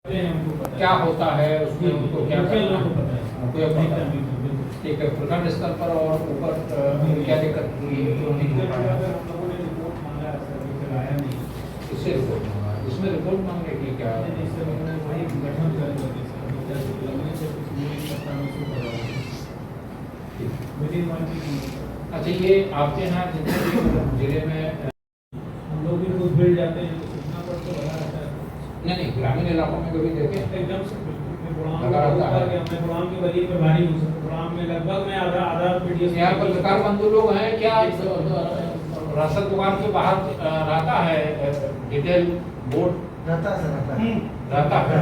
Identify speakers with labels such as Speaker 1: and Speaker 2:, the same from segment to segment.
Speaker 1: क्या होता है उसमें, उनको क्या करना है, उनको पता है। ठीक है, प्रखंड स्तर पर और ऊपर क्या दिक्कत हुई है तो नहीं हो पाया। इससे रिपोर्ट मांगा, इसमें रिपोर्ट मांगने की क्या अच्छा, ये आपके यहाँ जितने भी जिले में
Speaker 2: हम लोग भी खुद भीड़ जाते हैं तो सूचना पर तो लगा रहता है।
Speaker 1: नहीं, ग्रामीण इलाकों में कभी देखे
Speaker 2: एकदम से
Speaker 1: लगा रहता है।
Speaker 2: मैं गुलाम के वजह पर भारी हूँ सर। गुलाम में लगभग मैं आधा पीडीएफ
Speaker 1: यहाँ पत्रकार बंधु लोग हैं क्या, राशन दुकान के बाहर रहता है डिटेल बोर्ड
Speaker 3: रहता है
Speaker 1: रहता है।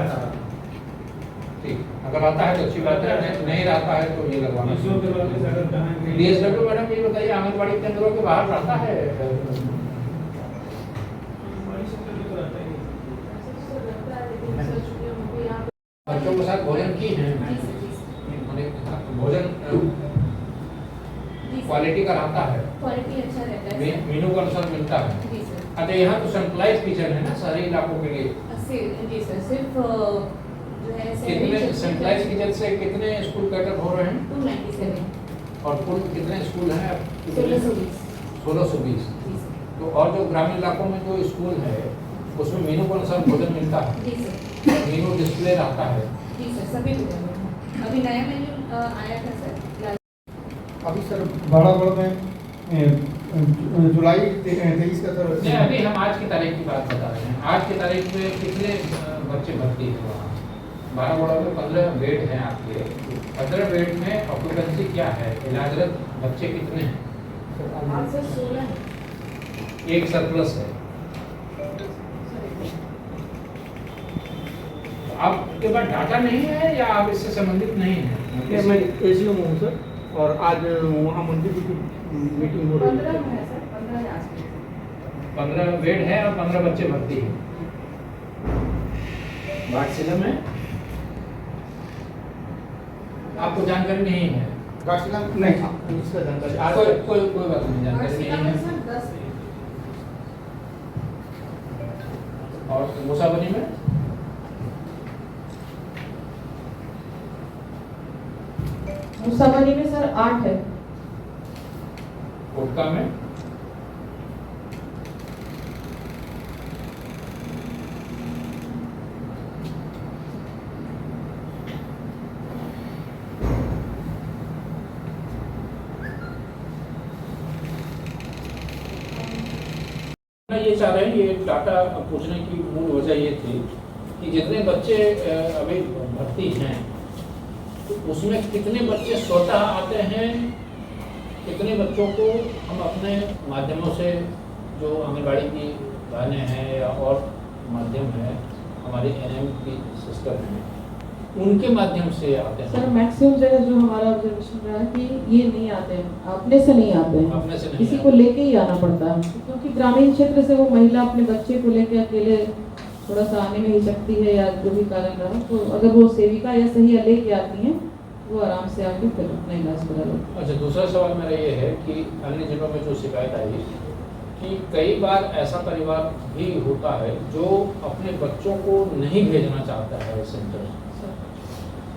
Speaker 1: ठीक, अगर रहता है तो अच्छी बात है, नहीं रहता है तो ये लगवाना। डीएसडब्ल्यू मैडम ये बताइए, आंगनबाड़ी केंद्रों के बाहर रहता है बच्चों के साथ भोजन की है, भोजन क्वालिटी का रहता है,
Speaker 4: क्वालिटी अच्छा रहता है,
Speaker 1: मेनू के अनुसार मिलता है।
Speaker 4: जी सर।
Speaker 1: अच्छा, यहाँ तो सेंट्रलाइज किचन है ना शहरी इलाकों के लिए।
Speaker 4: जी सर, सिर्फ जो है
Speaker 1: कितने सेंट्रलाइज किचन से कितने स्कूल कैटर हो रहे हैं
Speaker 4: 297
Speaker 1: और कुल कितने स्कूल हैं?
Speaker 4: 1620।
Speaker 1: 1620।
Speaker 4: जी सर।
Speaker 1: तो और जो ग्रामीण इलाकों में जो स्कूल है उसमें मेनू के अनुसार भोजन मिलता है,
Speaker 4: जी सर।
Speaker 1: मेनू डिस्प्ले रहता है।
Speaker 4: जी सर, सभी विद्यालयों में अभी नया मेन्यू आया था सर।
Speaker 3: अभी सर बड़ा में जुलाई 23 का सर।
Speaker 1: नहीं, अभी हम आज की तारीख की बात बता रहे हैं। आज की तारीख में कितने बच्चे भर्ती हैं वहाँ? 12 बड़ा में 15 बेड हैं आपके। 15 बेड में ऑक्यूपेंसी क्या है, इलाजरत बच्चे कितने हैं?
Speaker 4: आज सर 16 है।
Speaker 1: एक सरप्लस है। आपके पास डाटा नहीं है या आप इससे संबंधित नहीं है?
Speaker 3: मैं एसीओ में हूँ सर, और आज वहाँ मंत्री जी की मीटिंग हो रही
Speaker 4: 15
Speaker 3: है।
Speaker 4: है सर, 15 है आज।
Speaker 1: 15 बेड है और 15 बच्चे भर्ती हैं घाटशिला में। आपको जानकारी नहीं है?
Speaker 3: घाटशिला नहीं, इसका जानकारी आज
Speaker 1: कोई बात नहीं, जानकारी नहीं है।
Speaker 4: सर 10
Speaker 1: और मूसाबनी में
Speaker 4: मुसाबनी में सर 8 है।
Speaker 1: कोटका में ये चाह रहे हैं, ये डाटा पूछने की मूल वजह ये थी कि जितने बच्चे अभी भर्ती हैं तो उसमें कितने बच्चे स्वतः आते हैं, कितने बच्चों को हम अपने माध्यमों से, जो आंगनबाड़ी की बहनें हैं या और माध्यम है, हमारी एनएम की सिस्टम है, उनके माध्यम से आते हैं।
Speaker 5: सर मैक्सिमम जगह जो हमारा ऑब्जर्वेशन रहा है कि ये नहीं आते हैं, अपने से नहीं आते हैं,
Speaker 1: अपने से नहीं
Speaker 5: किसी
Speaker 1: आते।
Speaker 5: को लेके ही आना पड़ता है, क्योंकि ग्रामीण क्षेत्र से वो महिला अपने बच्चे को लेके अकेले थोड़ा सा आने में हिचकती है या जो भी कारण रहा, तो अगर वो सेविका या सही लेके आती हैं वो आराम से आके फिर अपना इलाज करा लो।
Speaker 1: अच्छा, दूसरा सवाल मेरा ये है कि अन्य जिलों में जो शिकायत आई कि कई बार ऐसा परिवार भी होता है जो अपने बच्चों को नहीं भेजना चाहता है सेंटर,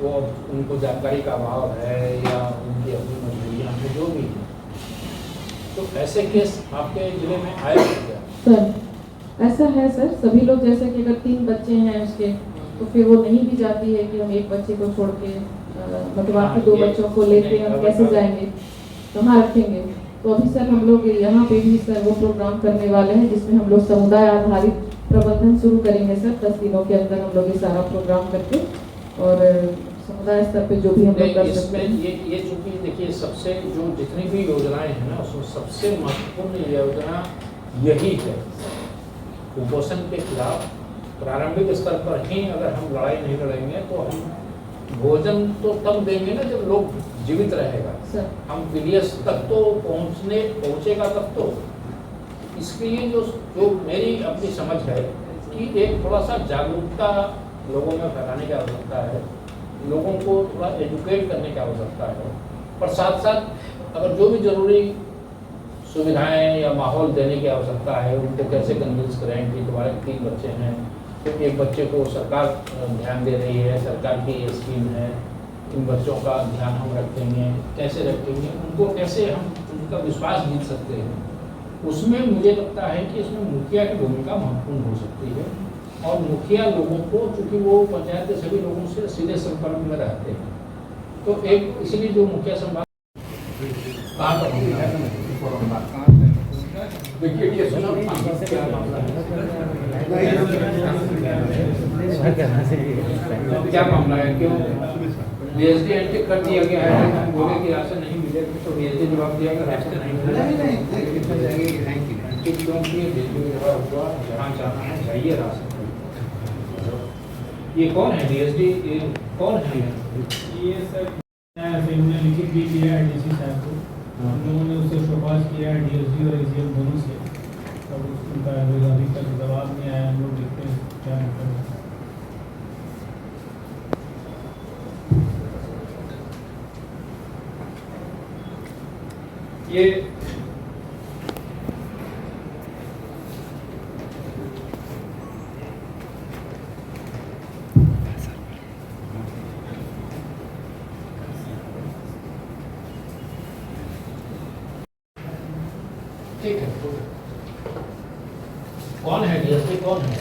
Speaker 1: वो उनको जानकारी का अभाव है या उनकी अपनी मजबूरियाँ हैं, जो भी है, तो ऐसे केस आपके जिले में आए क्या?
Speaker 5: सर ऐसा है सर, सभी लोग जैसे कि अगर 3 बच्चे हैं उसके, तो फिर वो नहीं भी जाती है कि हम एक बच्चे को छोड़ के मतलब आपके 2 बच्चों को लेके हम कैसे जाएंगे, कहाँ रखेंगे। तो अभी सर हम लोग यहाँ पे भी सर वो प्रोग्राम करने वाले हैं जिसमें हम लोग समुदाय आधारित प्रबंधन शुरू करेंगे सर। 10 दिनों के अंदर हम लोग ये सारा प्रोग्राम करके और समुदाय स्तर पे जो भी हम लोग कर सकते हैं।
Speaker 1: ये चूंकि देखिए, सबसे जो जितनी भी योजनाएं हैं ना, उसमें सबसे महत्वपूर्ण योजना यही है। कुपोषण के खिलाफ प्रारंभिक स्तर पर ही अगर हम लड़ाई नहीं लड़ेंगे तो हम भोजन तो तब देंगे ना जब लोग जीवित रहेगा।
Speaker 5: सर
Speaker 1: हम पीडीएस तक तो पहुंचेगा तब तो। इसके लिए जो मेरी अपनी समझ है कि एक थोड़ा सा जागरूकता लोगों में फैलाने की आवश्यकता है, लोगों को थोड़ा एजुकेट करने की आवश्यकता है, और साथ साथ अगर जो भी जरूरी सुविधाएं या माहौल देने की आवश्यकता है, उनको कैसे कन्विंस करें कि तुम्हारे 3 बच्चे हैं तो एक बच्चे को सरकार ध्यान दे रही है, सरकार की ये स्कीम है, इन बच्चों का ध्यान हम रखेंगे, कैसे रखेंगे, उनको कैसे हम उनका विश्वास जीत सकते हैं, उसमें मुझे लगता है कि इसमें मुखिया की भूमिका महत्वपूर्ण हो सकती है। और मुखिया लोगों को, चूँकि वो पंचायत के सभी लोगों से सीधे संपर्क में रहते हैं, तो एक इसलिए जो मुखिया संवाद कहाँ पर देखिए ये सुनो क्या मामला है, क्या मामला है, क्यों DSD एंट्री कर दिया गया है, हम बोले कि राशन नहीं मिलेगा तो DSD जवाब दिया कि राशन नहीं मिलेगा, क्योंकि जवाब हुआ जहाँ जाना है जाइए राशन। ये कौन है DSD, ये कौन है?
Speaker 2: ये सर उन्होंने लिखित भी किया है DC साहब को, हम लोगों ने उससे शोबाज किया है DSD और ACM दोनों से, तब उनका अभी तक जवाब नहीं आया। हम लोग देखते हैं क्या होता है।
Speaker 1: ये ठीक है, कौन है DSD, कौन है?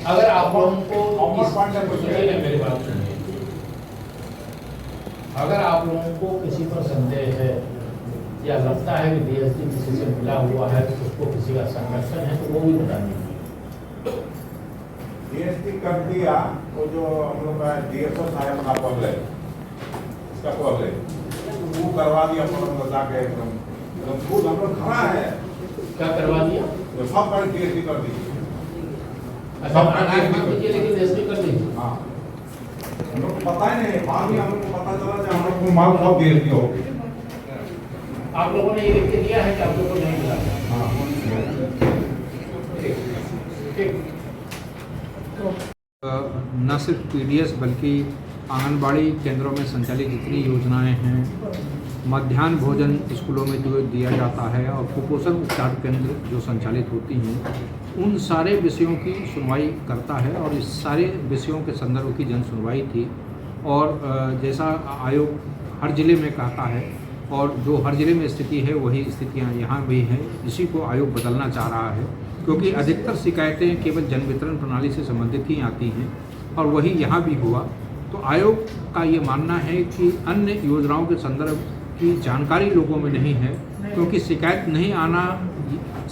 Speaker 1: अगर आप लोगों को सुनिए, मेरी बात सुनिए, अगर आप लोगों को किसी पर संदेह है या लगता है कि DSD किसी से मिला हुआ है, तो उसको किसी का संरक्षण है, तो वो भी बता दीजिए।
Speaker 6: DSD कर दिया, वो जो हम लोग का DSO साहब का कॉल है, इसका कॉल है, वो करवा दिया अपन जाके एकदम खुद हम लोग खड़ा है।
Speaker 1: क्या करवा दिया?
Speaker 6: तो सब पर DSD कर दी।
Speaker 1: अच्छा, लेकिन DSD कर दीजिए।
Speaker 6: हाँ, हम लोग को पता ही नहीं, बाद में हम लोग को पता चला कि हम लोग को माल सब DSD हो गया।
Speaker 1: आप लोगों ने ये लिख के दिया है कि आप लोगों को नहीं मिला?
Speaker 6: हाँ,
Speaker 1: ठीक।
Speaker 3: न सिर्फ PDS बल्कि आंगनबाड़ी केंद्रों में संचालित जितनी योजनाएं हैं, मध्याह्न भोजन स्कूलों में जो दिया जाता है और कुपोषण उपचार केंद्र जो संचालित होती हैं, उन सारे विषयों की सुनवाई करता है और इस सारे विषयों के संदर्भ की जन सुनवाई थी। और जैसा आयोग हर ज़िले में कहता है और जो हर ज़िले में स्थिति है वही स्थितियाँ यहाँ भी हैं, इसी को आयोग बदलना चाह रहा है, क्योंकि अधिकतर शिकायतें केवल जन वितरण प्रणाली से संबंधित ही आती हैं और वही यहाँ भी हुआ। तो आयोग का ये मानना है कि अन्य योजनाओं के संदर्भ की जानकारी लोगों में नहीं है, क्योंकि शिकायत नहीं आना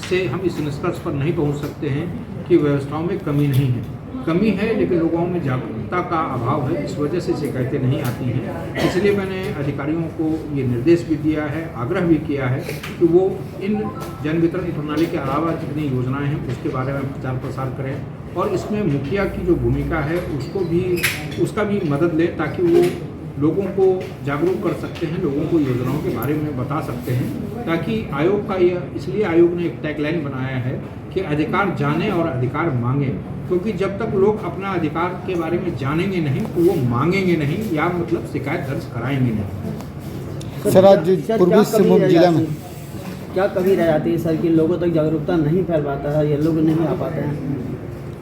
Speaker 3: से हम इस निष्कर्ष पर नहीं पहुंच सकते हैं कि व्यवस्थाओं में कमी नहीं है। कमी है लेकिन लोगों में जागरूकता का अभाव है, इस वजह से शिकायतें नहीं आती हैं। इसलिए मैंने अधिकारियों को ये निर्देश भी दिया है, आग्रह भी किया है कि वो इन जन वितरण प्रणाली के अलावा जितनी योजनाएं हैं उसके बारे में प्रचार प्रसार करें और इसमें मुखिया की जो भूमिका है उसका भी मदद लें, ताकि वो लोगों को जागरूक कर सकते हैं, लोगों को योजनाओं के बारे में बता सकते हैं। ताकि आयोग का इसलिए आयोग ने एक टैगलाइन बनाया है कि अधिकार जाने और अधिकार मांगे, क्योंकि जब तक लोग अपना अधिकार के बारे में जानेंगे नहीं तो वो मांगेंगे नहीं, या मतलब शिकायत दर्ज कराएंगे नहीं।
Speaker 7: सर, आज पूर्वी सिंहभूम जिला में
Speaker 8: क्या कमी रह जाती है सर कि लोगों तक जागरूकता नहीं फैल पाता है या लोग नहीं आ पाते हैं?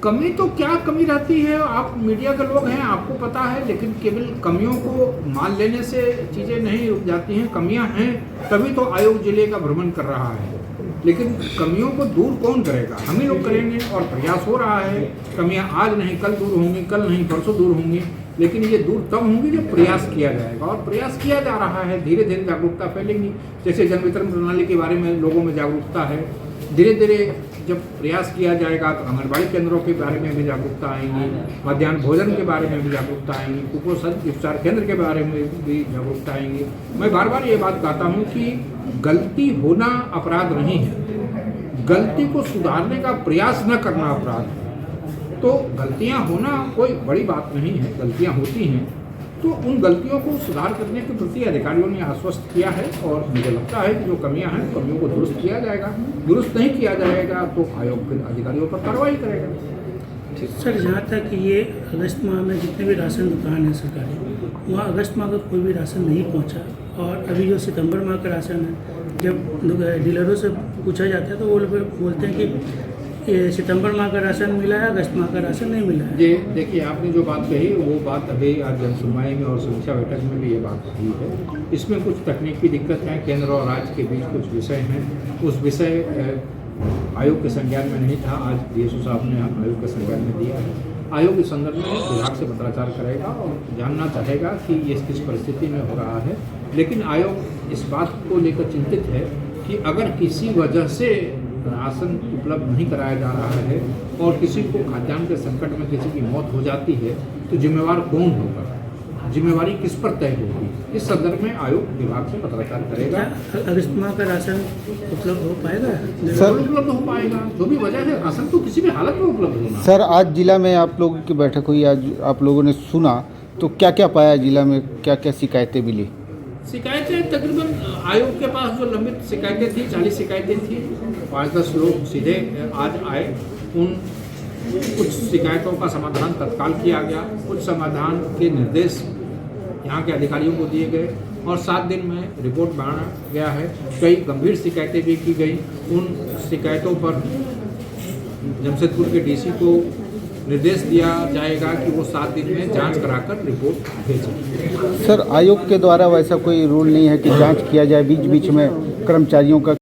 Speaker 3: कमी तो क्या कमी रहती है, आप मीडिया के लोग हैं, आपको पता है, लेकिन केवल कमियों को मान लेने से चीज़ें नहीं रुक जाती हैं। कमियां हैं तभी तो आयोग जिले का भ्रमण कर रहा है, लेकिन कमियों को दूर कौन करेगा? हम ही लोग करेंगे और प्रयास हो रहा है। कमियां आज नहीं कल दूर होंगी, कल नहीं परसों दूर होंगी, लेकिन ये दूर तब होंगी जब प्रयास किया जाएगा, और प्रयास किया जा रहा है। धीरे धीरे जागरूकता फैलेगी। जैसे जन वितरण प्रणाली के बारे में लोगों में जागरूकता है, धीरे धीरे जब प्रयास किया जाएगा तो आंगनबाड़ी केंद्रों के बारे में भी जागरूकता आएंगी, मध्याह्न भोजन के बारे में भी जागरूकता आएंगी, कुपोषण उपचार केंद्र के बारे में भी जागरूकता आएंगी। मैं बार बार ये बात कहता हूँ कि गलती होना अपराध नहीं है, गलती को सुधारने का प्रयास न करना अपराध है। तो गलतियाँ होना कोई बड़ी बात नहीं है, गलतियाँ होती हैं, तो उन गलतियों को सुधार करने के प्रति अधिकारियों ने आश्वस्त किया है और मुझे लगता है कि जो कमियां हैं कमियों को दुरुस्त किया जाएगा। दुरुस्त नहीं किया जाएगा तो आयोग के अधिकारियों पर कार्रवाई करेगा।
Speaker 9: सर, जहाँ तक ये अगस्त माह में जितने भी राशन दुकान है सरकारी, वहाँ अगस्त माह का कोई भी राशन नहीं पहुँचा, और अभी जो सितंबर माह का राशन है, जब डीलरों से पूछा जाता है तो वो लोग बोलते हैं कि ये सितंबर माह का राशन मिला है, अगस्त माह का राशन नहीं मिला है।
Speaker 3: ये देखिए, आपने जो बात कही वो बात अभी आज जनसुनवाई में और समीक्षा बैठक में भी ये बात कही है। इसमें कुछ तकनीकी दिक्कत है, केंद्र और राज्य के बीच कुछ विषय हैं। उस विषय आयोग के संज्ञान में नहीं था, आज डीएसओ साहब ने आयोग के संज्ञान में दिया है। आयोग इस संदर्भ में विभाग से पत्राचार करेगा और जानना चाहेगा कि ये किस परिस्थिति में हो रहा है। लेकिन आयोग इस बात को लेकर चिंतित है कि अगर किसी वजह से राशन उपलब्ध नहीं कराया जा रहा है और किसी को खाद्यान्न के संकट में किसी की मौत हो जाती है तो जिम्मेवार कौन होगा, जिम्मेवारी किस पर तय होगी। इस संदर्भ में आयोग विभाग से पत्राचार करेगा।
Speaker 9: अगस्त माह का राशन उपलब्ध हो पाएगा?
Speaker 3: सर उपलब्ध हो पाएगा, जो भी वजह है राशन तो किसी भी हालत में उपलब्ध होना।
Speaker 7: सर आज जिला में आप लोगों की बैठक हुई, आज आप लोगों ने सुना तो क्या क्या पाया जिला में, क्या क्या शिकायतें मिली?
Speaker 3: शिकायतें तकरीबन आयोग के पास जो लंबित शिकायतें थी 40 शिकायतें थी। 5-10 लोग सीधे आज आए, उन कुछ शिकायतों का समाधान तत्काल किया गया, कुछ समाधान के निर्देश यहाँ के अधिकारियों को दिए गए और 7 दिन में रिपोर्ट बनाया गया है। कई गंभीर शिकायतें भी की गई, उन शिकायतों पर जमशेदपुर के डीसी को निर्देश दिया जाएगा कि वो 7 दिन में जांच कराकर रिपोर्ट भेजें।
Speaker 7: सर आयोग के द्वारा वैसा कोई रूल नहीं है कि जांच किया जाए बीच बीच में कर्मचारियों का?